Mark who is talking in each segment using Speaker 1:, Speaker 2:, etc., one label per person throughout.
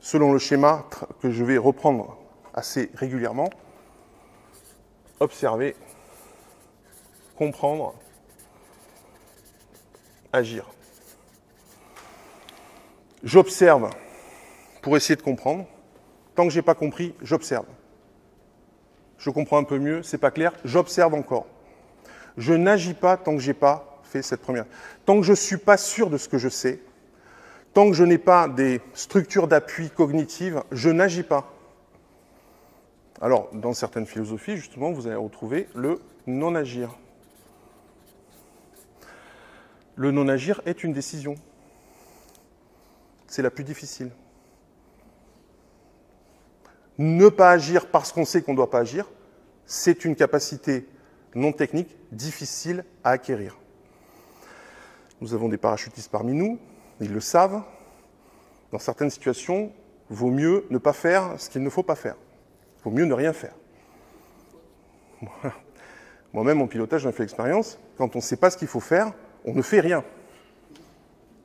Speaker 1: selon le schéma que je vais reprendre assez régulièrement. Observer, comprendre, agir. J'observe pour essayer de comprendre. Tant que je n'ai pas compris, j'observe. Je comprends un peu mieux, c'est pas clair, j'observe encore. Je n'agis pas tant que je n'ai pas fait cette première. Tant que je ne suis pas sûr de ce que je sais, tant que je n'ai pas des structures d'appui cognitives, je n'agis pas. Alors, dans certaines philosophies, justement, vous allez retrouver le non-agir. Le non-agir est une décision. C'est la plus difficile. Ne pas agir parce qu'on sait qu'on ne doit pas agir, c'est une capacité non technique difficile à acquérir. Nous avons des parachutistes parmi nous, ils le savent. Dans certaines situations, il vaut mieux ne pas faire ce qu'il ne faut pas faire. Il vaut mieux ne rien faire. Moi-même, en pilotage, j'en ai fait l'expérience. Quand on ne sait pas ce qu'il faut faire, on ne fait rien.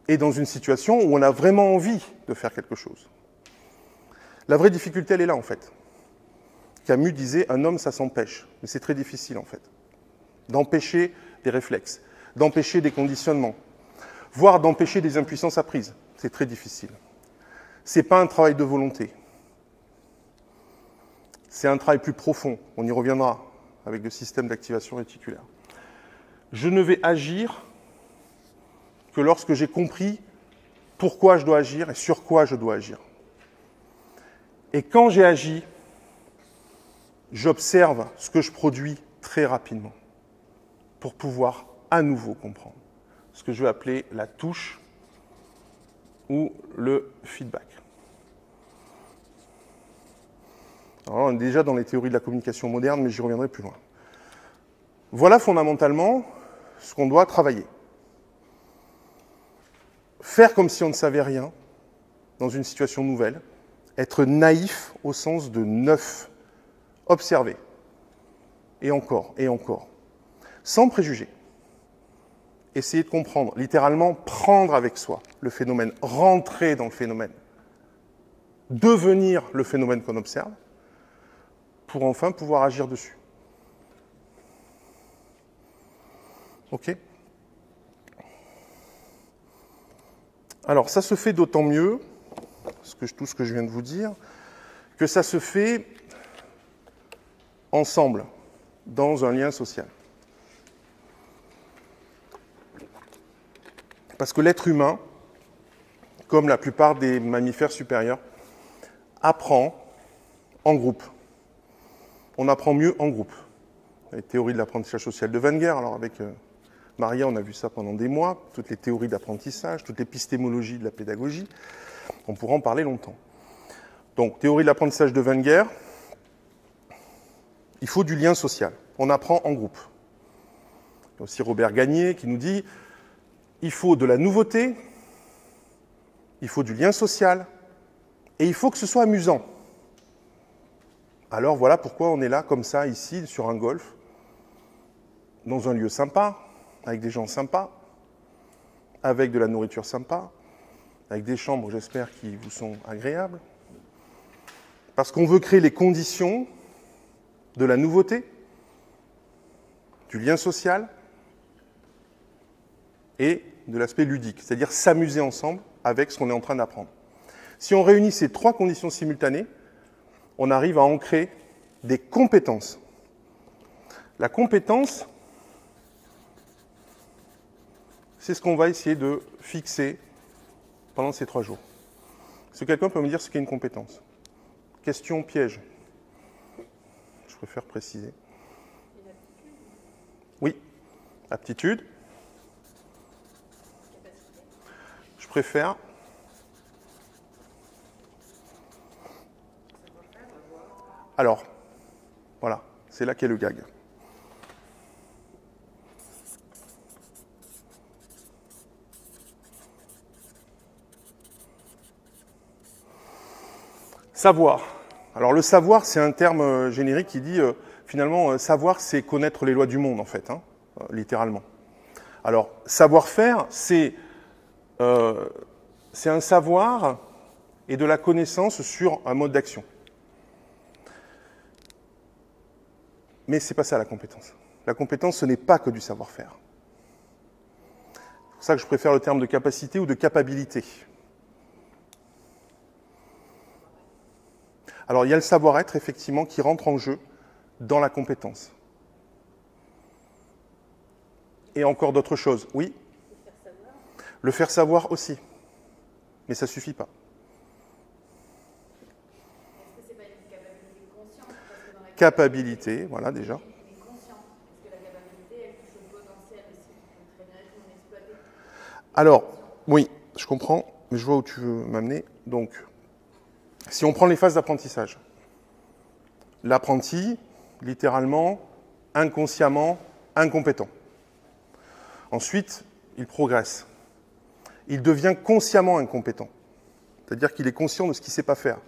Speaker 1: Et dans une situation où on a vraiment envie de faire quelque chose. La vraie difficulté, elle est là, en fait. Camus disait « un homme, ça s'empêche ». Mais c'est très difficile, en fait. D'empêcher des réflexes, d'empêcher des conditionnements, voire d'empêcher des impuissances apprises. C'est très difficile. Ce n'est pas un travail de volonté. C'est un travail plus profond. On y reviendra avec le système d'activation réticulaire. Je ne vais agir que lorsque j'ai compris pourquoi je dois agir et sur quoi je dois agir. Et quand j'ai agi, j'observe ce que je produis très rapidement pour pouvoir à nouveau comprendre ce que je vais appeler la touche ou le feedback. Alors, on est déjà dans les théories de la communication moderne, mais j'y reviendrai plus loin. Voilà fondamentalement ce qu'on doit travailler. Faire comme si on ne savait rien dans une situation nouvelle, être naïf au sens de neuf, observer, et encore, sans préjugés. Essayer de comprendre, littéralement prendre avec soi le phénomène, rentrer dans le phénomène, devenir le phénomène qu'on observe, pour enfin pouvoir agir dessus. Ok ? Alors, ça se fait d'autant mieux, tout ce que je viens de vous dire, que ça se fait ensemble, dans un lien social. Parce que l'être humain, comme la plupart des mammifères supérieurs, apprend en groupe. On apprend mieux en groupe. Les théories de l'apprentissage social de Wenger, alors avec Maria, on a vu ça pendant des mois, toutes les théories d'apprentissage, toute l'épistémologie de la pédagogie, on pourra en parler longtemps. Donc, théorie de l'apprentissage de Wenger, il faut du lien social, on apprend en groupe. Il y a aussi Robert Gagné qui nous dit il faut de la nouveauté, il faut du lien social, et il faut que ce soit amusant. Alors voilà pourquoi on est là, comme ça, ici, sur un golf, dans un lieu sympa, avec des gens sympas, avec de la nourriture sympa, avec des chambres, j'espère, qui vous sont agréables. Parce qu'on veut créer les conditions de la nouveauté, du lien social et de l'aspect ludique, c'est-à-dire s'amuser ensemble avec ce qu'on est en train d'apprendre. Si on réunit ces trois conditions simultanées, on arrive à ancrer des compétences. La compétence, c'est ce qu'on va essayer de fixer pendant ces 3 jours. Est-ce que quelqu'un peut me dire ce qu'est une compétence ? Question piège. Je préfère préciser. Oui. Aptitude. Je préfère. Alors, voilà, c'est là qu'est le gag. Savoir. Alors le savoir, c'est un terme générique qui dit, finalement, savoir, c'est connaître les lois du monde, en fait, hein, littéralement. Alors, savoir-faire, c'est un savoir et de la connaissance sur un mode d'action. Mais ce n'est pas ça la compétence. La compétence, ce n'est pas que du savoir-faire. C'est pour ça que je préfère le terme de capacité ou de capabilité. Alors, il y a le savoir-être, effectivement, qui rentre en jeu dans la compétence. Et encore d'autres choses. Oui ? Le faire savoir aussi. Mais ça ne suffit pas.
Speaker 2: Est-ce que ce n'est pas une capacité consciente?
Speaker 1: Capabilité, voilà déjà.
Speaker 2: Mais consciente. Est-ce que la capacité, elle touche au potentiel aussi, qui peut très bien être non exploité?
Speaker 1: Alors, oui, je comprends, mais je vois où tu veux m'amener. Donc, si on prend les phases d'apprentissage, l'apprenti, littéralement, inconsciemment, incompétent. Ensuite, il progresse. Il devient consciemment incompétent. C'est-à-dire qu'il est conscient de ce qu'il ne sait pas faire.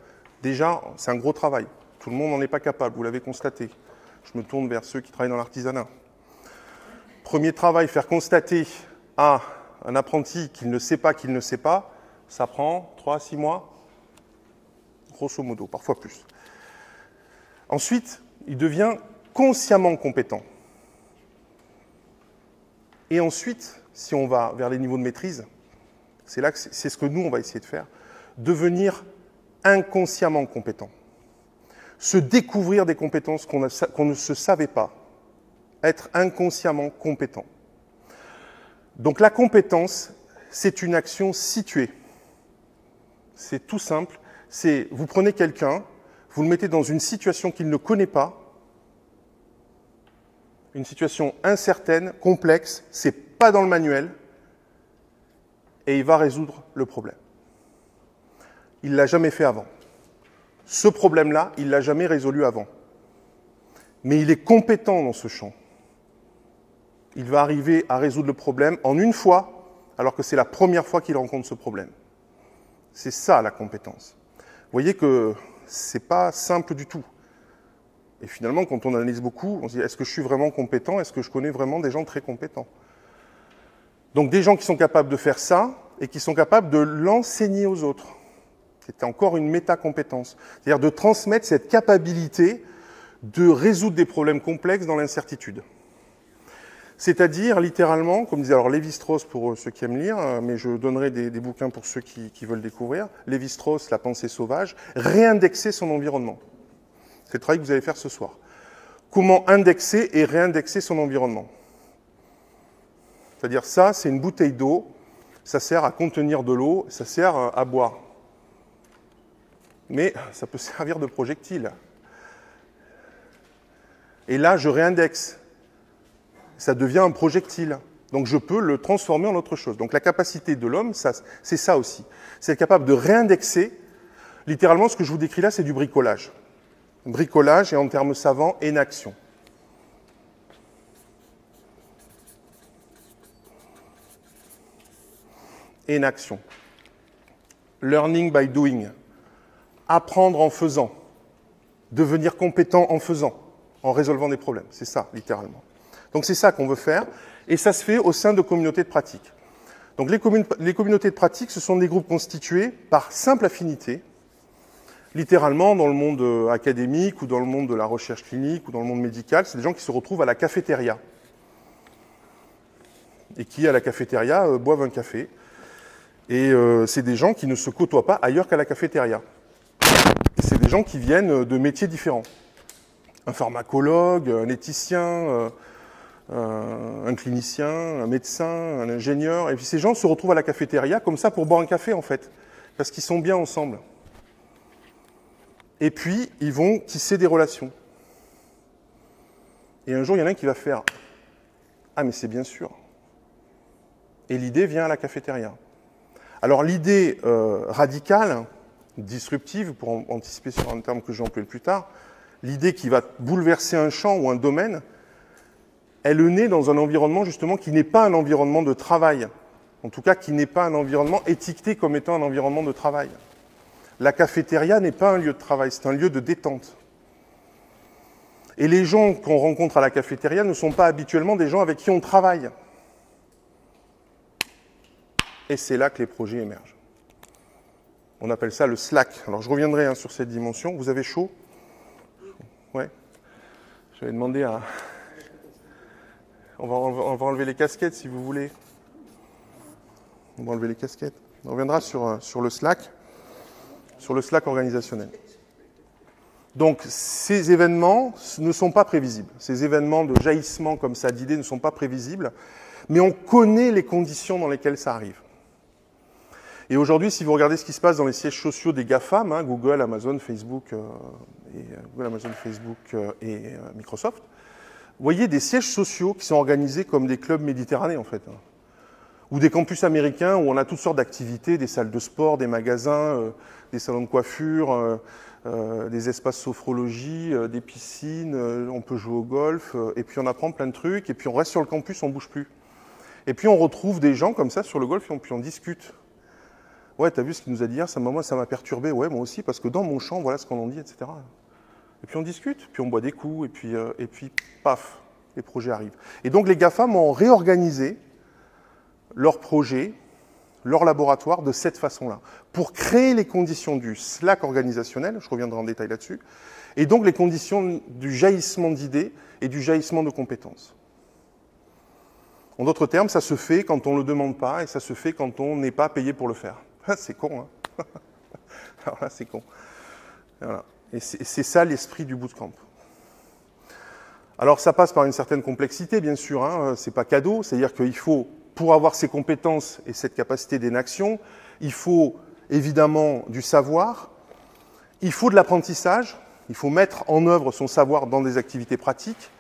Speaker 1: Déjà, c'est un gros travail. Tout le monde n'en est pas capable, vous l'avez constaté. Je me tourne vers ceux qui travaillent dans l'artisanat. Premier travail, faire constater à un apprenti qu'il ne sait pas, ça prend 3 à 6 mois, grosso modo, parfois plus. Ensuite, il devient consciemment compétent. Et ensuite, si on va vers les niveaux de maîtrise, c'est là que c'est ce que nous, on va essayer de faire, devenir inconsciemment compétent. Se découvrir des compétences qu'on ne se savait pas. Être inconsciemment compétent. Donc la compétence, c'est une action située. C'est tout simple. C'est, vous prenez quelqu'un, vous le mettez dans une situation qu'il ne connaît pas, une situation incertaine, complexe, c'est pas dans le manuel, et il va résoudre le problème. Il ne l'a jamais fait avant. Ce problème-là, il ne l'a jamais résolu avant. Mais il est compétent dans ce champ. Il va arriver à résoudre le problème en une fois, alors que c'est la première fois qu'il rencontre ce problème. C'est ça la compétence. Vous voyez que ce n'est pas simple du tout. Et finalement, quand on analyse beaucoup, on se dit, est-ce que je suis vraiment compétent? Est-ce que je connais vraiment des gens très compétents? Donc des gens qui sont capables de faire ça et qui sont capables de l'enseigner aux autres. C'est encore une métacompétence. C'est-à-dire de transmettre cette capacité de résoudre des problèmes complexes dans l'incertitude. C'est-à-dire, littéralement, comme disait alors Lévi-Strauss pour ceux qui aiment lire, mais je donnerai des bouquins pour ceux qui veulent découvrir, Lévi-Strauss, La pensée sauvage, réindexer son environnement. C'est le travail que vous allez faire ce soir. Comment indexer et réindexer son environnement. C'est-à-dire ça, c'est une bouteille d'eau, ça sert à contenir de l'eau, ça sert à boire. Mais ça peut servir de projectile. Et là, je réindexe. Ça devient un projectile. Donc je peux le transformer en autre chose. Donc la capacité de l'homme, c'est ça aussi. C'est être capable de réindexer. Littéralement, ce que je vous décris là, c'est du bricolage. Bricolage et en termes savants, énaction. Énaction. Learning by doing. Apprendre en faisant. Devenir compétent en faisant, en résolvant des problèmes. C'est ça, littéralement. Donc c'est ça qu'on veut faire, et ça se fait au sein de communautés de pratique. Donc les communautés de pratique, ce sont des groupes constitués par simple affinité, littéralement dans le monde académique, ou dans le monde de la recherche clinique, ou dans le monde médical, c'est des gens qui se retrouvent à la cafétéria, et qui, à la cafétéria, boivent un café. Et c'est des gens qui ne se côtoient pas ailleurs qu'à la cafétéria. Et c'est des gens qui viennent de métiers différents. Un pharmacologue, un éthicien, un clinicien, un médecin, un ingénieur. Et puis ces gens se retrouvent à la cafétéria comme ça pour boire un café, en fait, parce qu'ils sont bien ensemble. Et puis, ils vont tisser des relations. Et un jour, il y en a un qui va faire « Ah, mais c'est bien sûr ». Et l'idée vient à la cafétéria. Alors l'idée radicale, disruptive, pour anticiper sur un terme que j'ai employé plus tard, l'idée qui va bouleverser un champ ou un domaine, elle est née dans un environnement justement qui n'est pas un environnement de travail, en tout cas qui n'est pas un environnement étiqueté comme étant un environnement de travail. La cafétéria n'est pas un lieu de travail, c'est un lieu de détente. Et les gens qu'on rencontre à la cafétéria ne sont pas habituellement des gens avec qui on travaille. Et c'est là que les projets émergent. On appelle ça le Slack. Alors, je reviendrai sur cette dimension. Vous avez chaud? Ouais. J'avais demandé à... On va enlever les casquettes, si vous voulez. On va enlever les casquettes. On reviendra sur le Slack organisationnel. Donc, ces événements ne sont pas prévisibles. Ces événements de jaillissement comme ça d'idées ne sont pas prévisibles, mais on connaît les conditions dans lesquelles ça arrive. Et aujourd'hui, si vous regardez ce qui se passe dans les sièges sociaux des GAFAM, Google, Amazon, Facebook et Microsoft, vous voyez des sièges sociaux qui sont organisés comme des clubs méditerranéens, en fait. Ou des campus américains où on a toutes sortes d'activités, des salles de sport, des magasins, des salons de coiffure, des espaces sophrologie, des piscines, on peut jouer au golf, et puis on apprend plein de trucs, et puis on reste sur le campus, on ne bouge plus. Et puis on retrouve des gens comme ça sur le golf, et puis on discute. Ouais, t'as vu ce qu'il nous a dit hier, ça m'a perturbé, ouais, moi aussi, parce que dans mon champ, voilà ce qu'on en dit, etc. Et puis on discute, puis on boit des coups, et puis paf, les projets arrivent. Et donc les GAFAM ont réorganisé leurs projets, leur laboratoire de cette façon-là, pour créer les conditions du Slack organisationnel, je reviendrai en détail là-dessus, et donc les conditions du jaillissement d'idées et du jaillissement de compétences. En d'autres termes, ça se fait quand on ne le demande pas et ça se fait quand on n'est pas payé pour le faire. C'est con, hein. Alors là, c'est con. Voilà. Et c'est ça l'esprit du bootcamp. Alors ça passe par une certaine complexité, bien sûr, hein. C'est pas cadeau, c'est-à-dire qu'il faut, pour avoir ces compétences et cette capacité d'énaction, il faut évidemment du savoir, il faut de l'apprentissage, il faut mettre en œuvre son savoir dans des activités pratiques,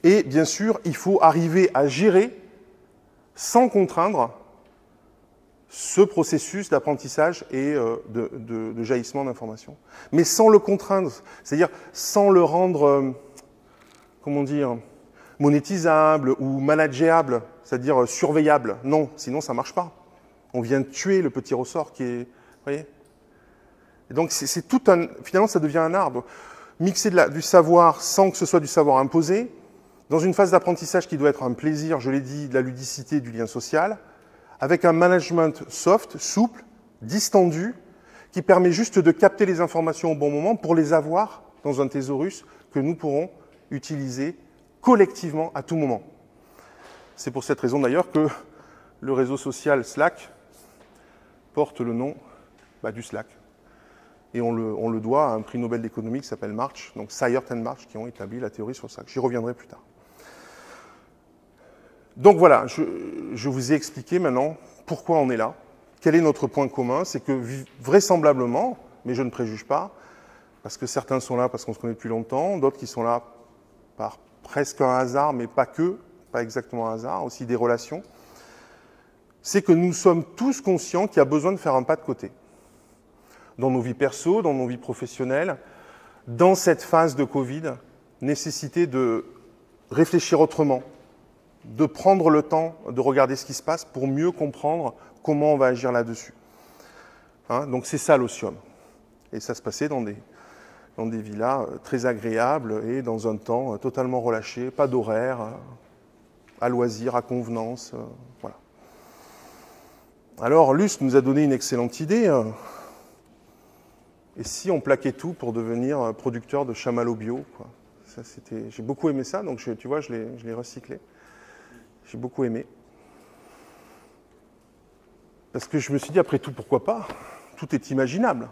Speaker 1: et bien sûr, il faut arriver à gérer, sans contraindre, ce processus d'apprentissage et de jaillissement d'informations. Mais sans le contraindre, c'est-à-dire sans le rendre, comment dire, monétisable ou manageable, c'est-à-dire surveillable. Non, sinon ça ne marche pas. On vient de tuer le petit ressort qui est... Vous voyez ? Et donc c'est tout un... Finalement, ça devient un arbre. Mixer du savoir sans que ce soit du savoir imposé, dans une phase d'apprentissage qui doit être un plaisir, je l'ai dit, de la ludicité, du lien social, avec un management soft, souple, distendu, qui permet juste de capter les informations au bon moment pour les avoir dans un thésaurus que nous pourrons utiliser collectivement à tout moment. C'est pour cette raison d'ailleurs que le réseau social Slack porte le nom du Slack. Et on le doit à un prix Nobel d'économie qui s'appelle March, donc Sayert et March, qui ont établi la théorie sur Slack. J'y reviendrai plus tard. Donc voilà, je vous ai expliqué maintenant pourquoi on est là, quel est notre point commun, c'est que vraisemblablement, mais je ne préjuge pas, parce que certains sont là parce qu'on se connaît depuis longtemps, d'autres qui sont là par presque un hasard, mais pas que, pas exactement un hasard, aussi des relations, c'est que nous sommes tous conscients qu'il y a besoin de faire un pas de côté. Dans nos vies perso, dans nos vies professionnelles, dans cette phase de Covid, nécessité de réfléchir autrement, de prendre le temps de regarder ce qui se passe pour mieux comprendre comment on va agir là-dessus. Donc c'est ça l'Otium. Et ça se passait dans des villas très agréables et dans un temps totalement relâché, pas d'horaire, à loisir, à convenance. Voilà. Alors Luce nous a donné une excellente idée. Et si on plaquait tout pour devenir producteur de chamallows bio, quoi. J'ai beaucoup aimé ça, donc tu vois, je l'ai recyclé. J'ai beaucoup aimé. Parce que je me suis dit, après tout, pourquoi pas? Tout est imaginable.